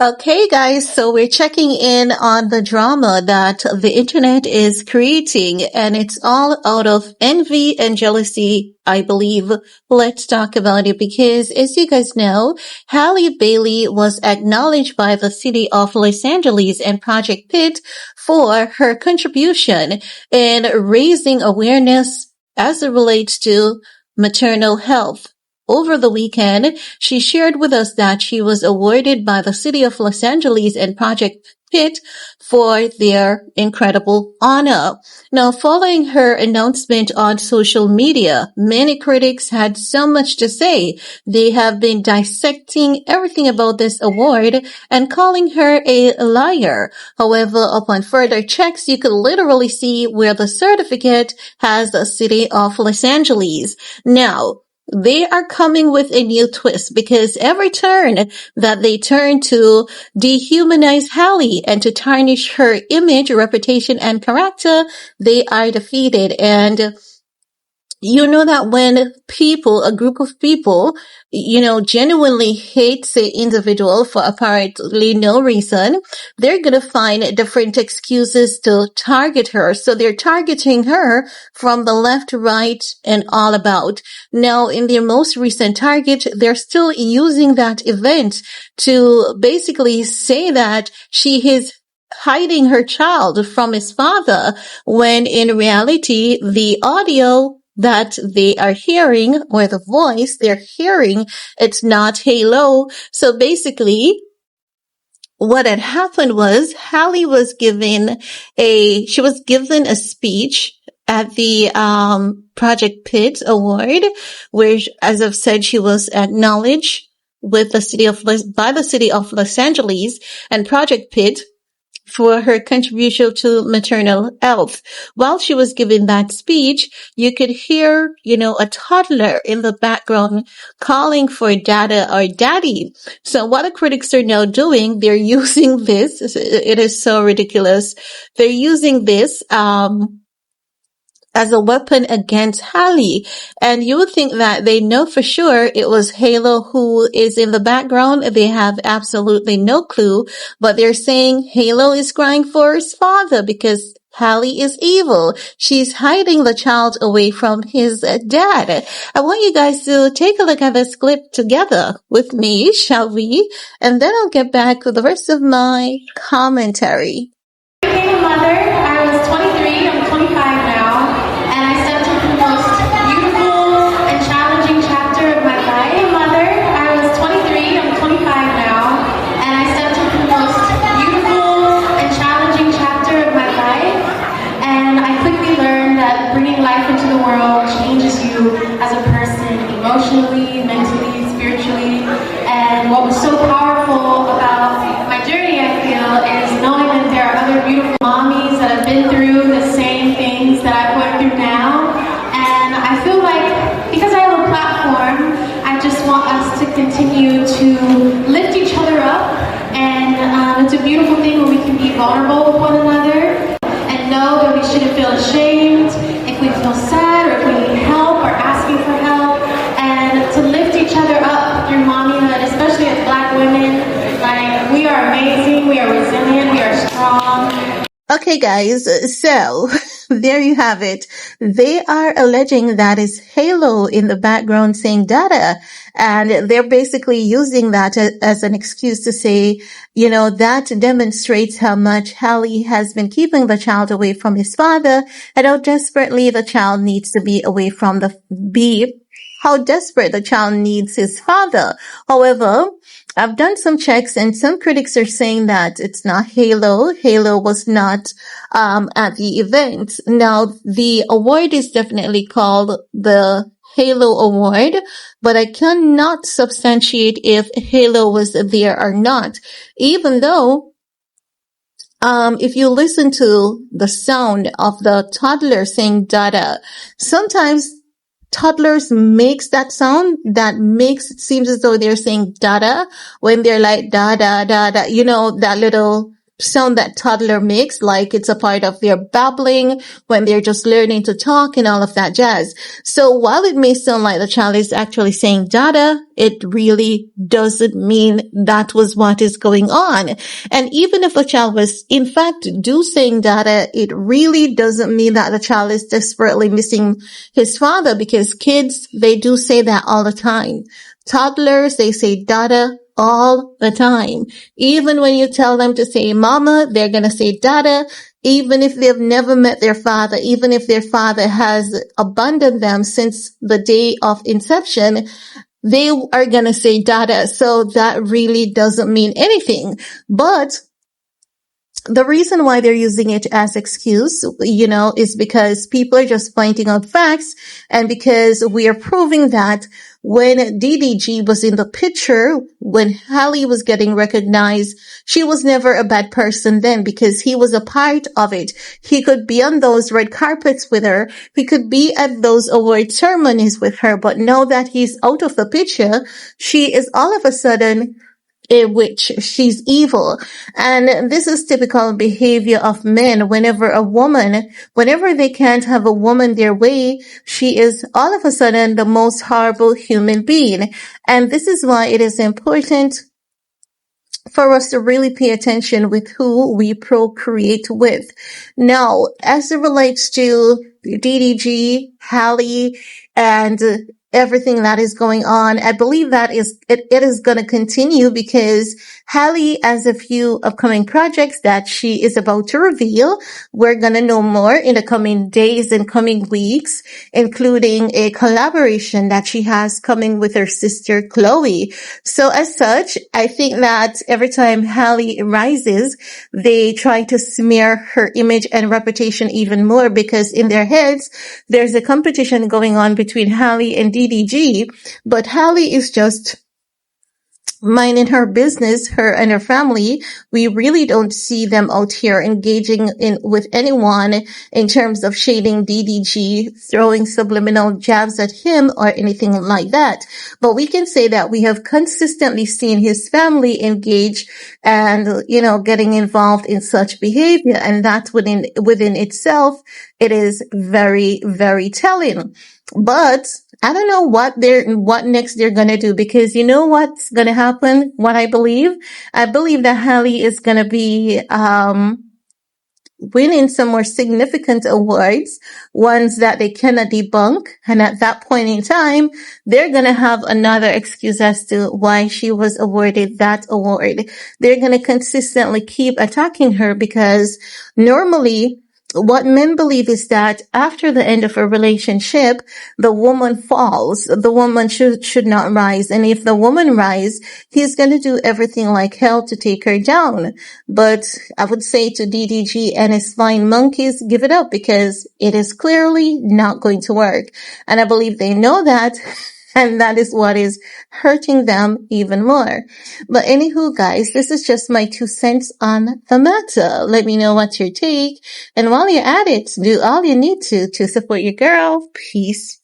Okay, guys, so we're checking in on the drama that the internet is creating, and it's all out of envy and jealousy, I believe. Let's talk about it because, as you guys know, Halle Bailey was acknowledged by the city of Los Angeles and Project Pitt for her contribution in raising awareness as it relates to maternal health. Over the weekend, she shared with us that she was awarded by the city of Los Angeles and Project Pitt for their incredible honor. Now, following her announcement on social media, many critics had so much to say. They have been dissecting everything about this award and calling her a liar. However, upon further checks, you could literally see where the certificate has the city of Los Angeles. Now, they are coming with a new twist because every turn that they turn to dehumanize Halle and to tarnish her image, reputation, and character, they are defeated. And you know that when people, a group of people, genuinely hates an individual for apparently no reason, they're going to find different excuses to target her. So they're targeting her from the left, right, and all about. Now, in their most recent target, they're still using that event to basically say that she is hiding her child from his father, when in reality, the audio that they are hearing, or the voice they're hearing, it's not Halo. So basically, what had happened was Halle was given a speech at the Project Pitt Award, where, as I've said, she was acknowledged by the city of Los Angeles and Project Pitt for her contribution to maternal health. While she was giving that speech, you could hear, a toddler in the background calling for dada or daddy. So what the critics are now doing, they're using this. It is so ridiculous. They're using this, as a weapon against Halle. And you would think that they know for sure it was Halo who is in the background. They have absolutely no clue, but they're saying Halo is crying for his father because Halle is evil. She's hiding the child away from his dad. I want you guys to take a look at this clip together with me, shall we? And then I'll get back with the rest of my commentary. I became a mother. I was 23, I'm 25 now, and I stepped into the most beautiful and challenging chapter of my life. I'm a mother. I was 23, I'm 25 now, and I stepped into the most beautiful and challenging chapter of my life. And I quickly learned that bringing life into the world changes you as a person, emotionally, mentally, spiritually. And what was so powerful about my journey, I feel, is knowing that there are other beautiful mommies that have been through the same things that I've went through now. And I feel like because I have a platform, I just want us to continue to lift each other up. And it's a beautiful thing when we can be vulnerable with one another and know that we shouldn't feel ashamed if we feel sad or if we need help or asking for help. And to lift each other up through mommyhood, especially as Black women. Like, we are amazing, we are resilient, we are strong. Okay, guys, so there you have it. They are alleging that is Halo in the background saying dada, and they're basically using that as an excuse to say, that demonstrates how much Halle has been keeping the child away from his father and how desperately the child needs to be away from how desperate the child needs his father. However, I've done some checks and some critics are saying that it's not Halo. Halo was not at the event. Now, the award is definitely called the Halo Award, but I cannot substantiate if Halo was there or not. Even though, if you listen to the sound of the toddler saying dada, sometimes toddlers makes that sound that makes it seems as though they're saying dada when they're like da da da da, that little sound that toddler makes, like it's a part of their babbling when they're just learning to talk and all of that jazz. So while it may sound like the child is actually saying dada, it really doesn't mean that was what is going on. And even if a child was in fact saying dada, it really doesn't mean that the child is desperately missing his father, because kids, they do say that all the time. Toddlers, they say dada all the time. Even when you tell them to say mama, they're going to say dada. Even if they've never met their father, even if their father has abandoned them since the day of inception, they are going to say dada. So that really doesn't mean anything. But the reason why they're using it as excuse, is because people are just pointing out facts, and because we are proving that when DDG was in the picture, when Halle was getting recognized, she was never a bad person then, because he was a part of it. He could be on those red carpets with her. He could be at those award ceremonies with her. But now that he's out of the picture, she is all of a sudden a witch. She's evil. And this is typical behavior of men. Whenever they can't have a woman their way, she is all of a sudden the most horrible human being. And this is why it is important for us to really pay attention with who we procreate with. Now, as it relates to DDG, Halle, and everything that is going on, I believe that it is going to continue, because Halle has a few upcoming projects that she is about to reveal. We're going to know more in the coming days and coming weeks, including a collaboration that she has coming with her sister Chloe. So as such, I think that every time Halle rises, they try to smear her image and reputation even more, because in their heads, there's a competition going on between Halle and DDG, but Halle is just minding her business, her and her family. We really don't see them out here engaging with anyone in terms of shading DDG, throwing subliminal jabs at him or anything like that. But we can say that we have consistently seen his family engage and, getting involved in such behavior. And that within itself, it is very, very telling. But I don't know what next they're gonna do, because you know what's gonna happen? What I believe that Halle is gonna be winning some more significant awards, ones that they cannot debunk. And at that point in time, they're going to have another excuse as to why she was awarded that award. They're going to consistently keep attacking her, because normally what men believe is that after the end of a relationship, the woman falls. The woman should not rise. And if the woman rise, he's going to do everything like hell to take her down. But I would say to DDG and his flying monkeys, give it up, because it is clearly not going to work. And I believe they know that. And that is what is hurting them even more. But anywho, guys, this is just my 2 cents on the matter. Let me know what's your take. And while you're at it, do all you need to support your girl. Peace.